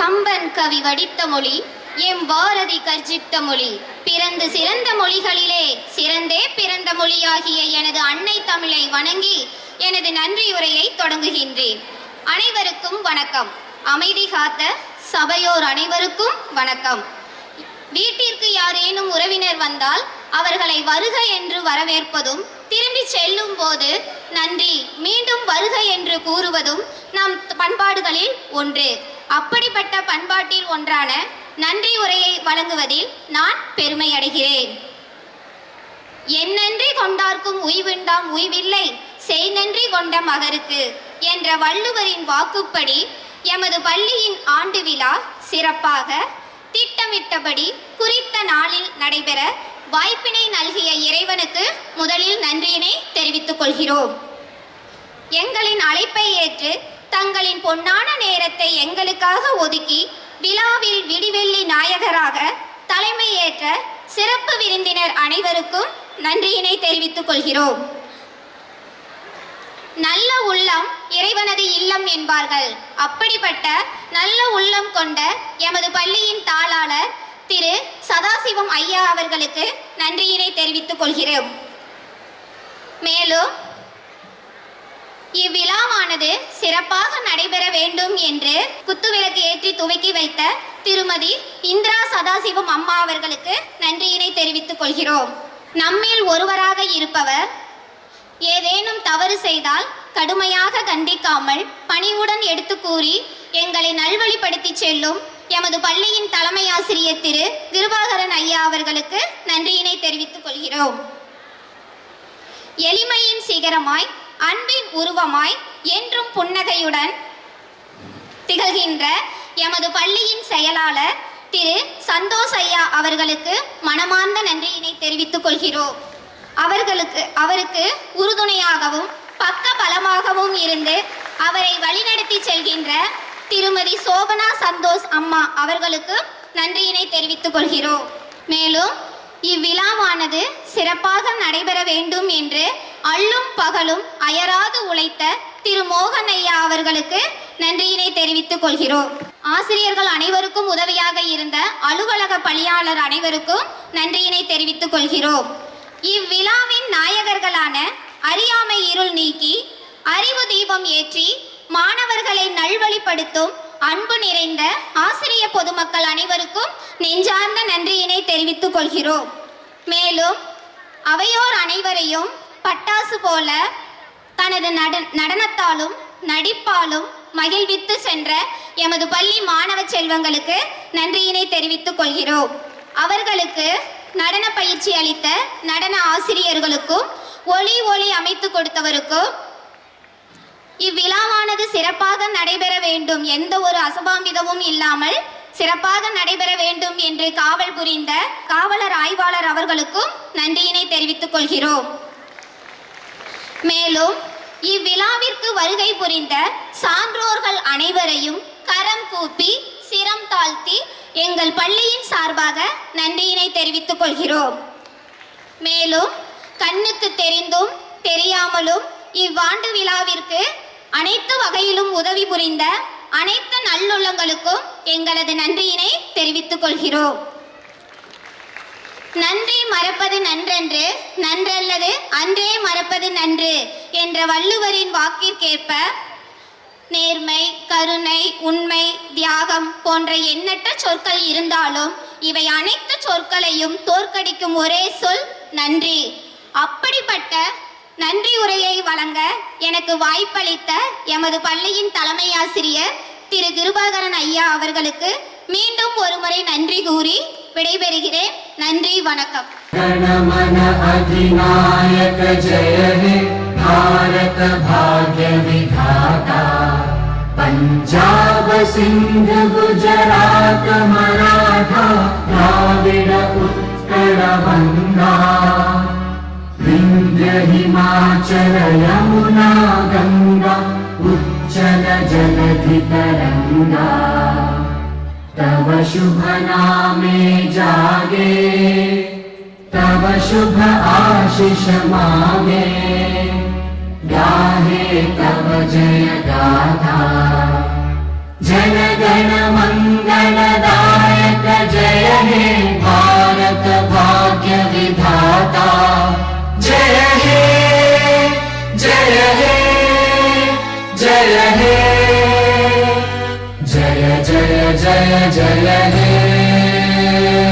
கம்பன் கவி வடித்த மொழி எம் பாரதி கர்ஜித்த மொழி பிறந்து சிறந்த மொழிகளிலே சிறந்தே பிறந்த மொழியாகிய எனது அன்னை தமிழை வணங்கி எனது நன்றியுரையை தொடங்குகின்றேன். அனைவருக்கும் வணக்கம். அமைதி காத்த சபையோர் அனைவருக்கும் வணக்கம். வீட்டிற்கு யாரேனும் உறவினர் வந்தால் அவர்களை வருக என்று வரவேற்பதும், திரும்பி செல்லும் போது நன்றி மீண்டும் வருக என்று கூறுவதும் நம் பண்பாடுகளில் ஒன்று. அப்படிப்பட்ட பண்பாட்டில் ஒன்றான நன்றி உரையை வழங்குவதில் நான் பெருமை அடைகிறேன். என் நன்றி கொண்டார்க்கும் உய்வுண்டாம் உய்வில்லை, செய் நன்றி கொண்ட மகருக்கு என்ற வள்ளுவரின் வாக்குப்படி எமது பள்ளியின் ஆண்டு விழா சிறப்பாக திட்டமிட்டபடி குறித்த நாளில் நடைபெற வாய்ப்பினை நல்கிய இறைவனுக்கு முதலில் நன்றியினை தெரிவித்துக் கொள்கிறோம். எங்களின் அழைப்பை ஏற்று தங்களின் பொன்னான நேரத்தை எங்களுக்காக ஒதுக்கி விழாவில் விடிவெள்ளி நாயகராக தலைமை ஏற்ற சிறப்பு விருந்தினர் அனைவருக்கும் நன்றியினை தெரிவித்துக் கொள்கிறோம். நல்ல உள்ளம் இறைவனது இல்லம் என்பார்கள். அப்படிப்பட்ட நல்ல உள்ளம் கொண்ட எமது பள்ளியின் தாளாளர் திரு சதாசிவம் ஐயா அவர்களுக்கு நன்றியினை தெரிவித்துக் கொள்கிறோம். மேலும் இவ்விழாவானது சிறப்பாக நடைபெற வேண்டும் என்று குத்துவிளக்கு ஏற்றி துவக்கி வைத்த திருமதி இந்திரா சதாசிவம் அம்மா அவர்களுக்கு நன்றியினை தெரிவித்துக் கொள்கிறோம். நம்மில் ஒருவராக இருப்பவர் ஏதேனும் தவறு செய்தால் கடுமையாக கண்டிக்காமல் பணிவுடன் எடுத்து கூறி எங்களை நல்வழிப்படுத்தி செல்லும் எமது பள்ளியின் தலைமை ஆசிரியர் திரு கிருபாகரன் ஐயா அவர்களுக்கு நன்றியினை தெரிவித்துக் கொள்கிறோம். எளிமையின் சிகரமாய் அன்பின் உருவமாய் என்றும் புன்னகையுடன் திகழ்கின்ற எமது பள்ளியின் செயலாளர் திரு சந்தோஷ் ஐயா அவர்களுக்கு மனமார்ந்த நன்றியினை தெரிவித்துக் கொள்கிறோம். அவருக்கு உறுதுணையாகவும் பக்க பலமாகவும் இருந்து அவரை வழிநடத்தி செல்கின்ற திருமதி சோபனா சந்தோஷ் அம்மா அவர்களுக்கு நன்றியினை தெரிவித்துக் கொள்கிறோம். மேலும் இவ்விழாவானது சிறப்பாக நடைபெற வேண்டும் என்று அல்லும் பகலும் அயராது உழைத்த திரு மோகன் ஐயா அவர்களுக்கு நன்றியினை தெரிவித்துக் கொள்கிறோம். ஆசிரியர்கள் அனைவருக்கும் உதவியாக இருந்த அலுவலக பணியாளர் அனைவருக்கும் நன்றியினை தெரிவித்துக் கொள்கிறோம். இவ்விழாவின் நாயகர்களான அறியாமை இருள் நீக்கி அறிவு தீபம் ஏற்றி மாணவர்களை நல்வழிப்படுத்தும் அன்பு நிறைந்த ஆசிரிய பொதுமக்கள் அனைவருக்கும் நெஞ்சார்ந்த நன்றியினை தெரிவித்துக் கொள்கிறோம். மேலும் அவையோர் அனைவரையும் பட்டாசு போல தனது நடனத்தாலும் நடிப்பாலும் மகிழ்வித்து சென்ற எமது பள்ளி மாணவ செல்வங்களுக்கு நன்றியினை தெரிவித்துக் கொள்கிறோம். அவர்களுக்கு நடன பயிற்சி அளித்த நடன ஆசிரியர்களுக்கும் ஒளி அமைத்து கொடுத்தவருக்கும் இவ்விழாவானது சிறப்பாக நடைபெற வேண்டும், எந்த ஒரு அசம்பாவிதமும் இல்லாமல் சிறப்பாக நடைபெற வேண்டும் என்று காவல் புரிந்த காவலர் ஆய்வாளர் அவர்களுக்கும் நன்றியினை தெரிவித்துக் கொள்கிறோம். மேலும் இவ்விழாவிற்கு வருகை புரிந்த சான்றோர்கள் அனைவரையும் கரம் கூப்பி சிரம் தாழ்த்தி எங்கள் பள்ளியின் சார்பாக நன்றியினை தெரிவித்துக் கொள்கிறோம். மேலும் கண்ணுக்கு தெரிந்தும் தெரியாமலும் இவ்வாண்டு விழாவிற்கு அனைத்து வகையிலும் உதவி புரிந்த அனைத்து நல்லுள்ளங்களுக்கும் எங்களது நன்றியினை தெரிவித்துக் கொள்கிறோம். நன்றி மறப்பது நன்றன்று, நன்றல்லது அன்றே மறப்பது நன்று என்ற வள்ளுவரின் வாக்கிற்கேற்ப நேர்மை, கருணை, உண்மை, தியாகம் போன்ற எண்ணற்ற சொற்கள் இருந்தாலும் இவை அனைத்து சொற்களையும் தோற்கடிக்கும் ஒரே சொல் நன்றி. அப்படிப்பட்ட நன்றி உரையை வழங்க எனக்கு வாய்ப்பளித்த எமது பள்ளியின் தலைமை ஆசிரியர் திரு கிருபாகரன் ஐயா அவர்களுக்கு மீண்டும் ஒருமுறை நன்றி கூறி விடைபெறுகிறேன். நன்றி, வணக்கம். गणमन अधिनायक जय हे भारत भाग्य विधाता पंजाब सिंध गुजरात मराठा द्राविड उत्कल गंगा विंध्य हिमाचल यमुना गंगा उच्चल जलधि तरंगा तव शुभ नामे जागे तव शुभ आशीष मागे गाहे तव जय गाथा जन गण मंगल जय जय जय हे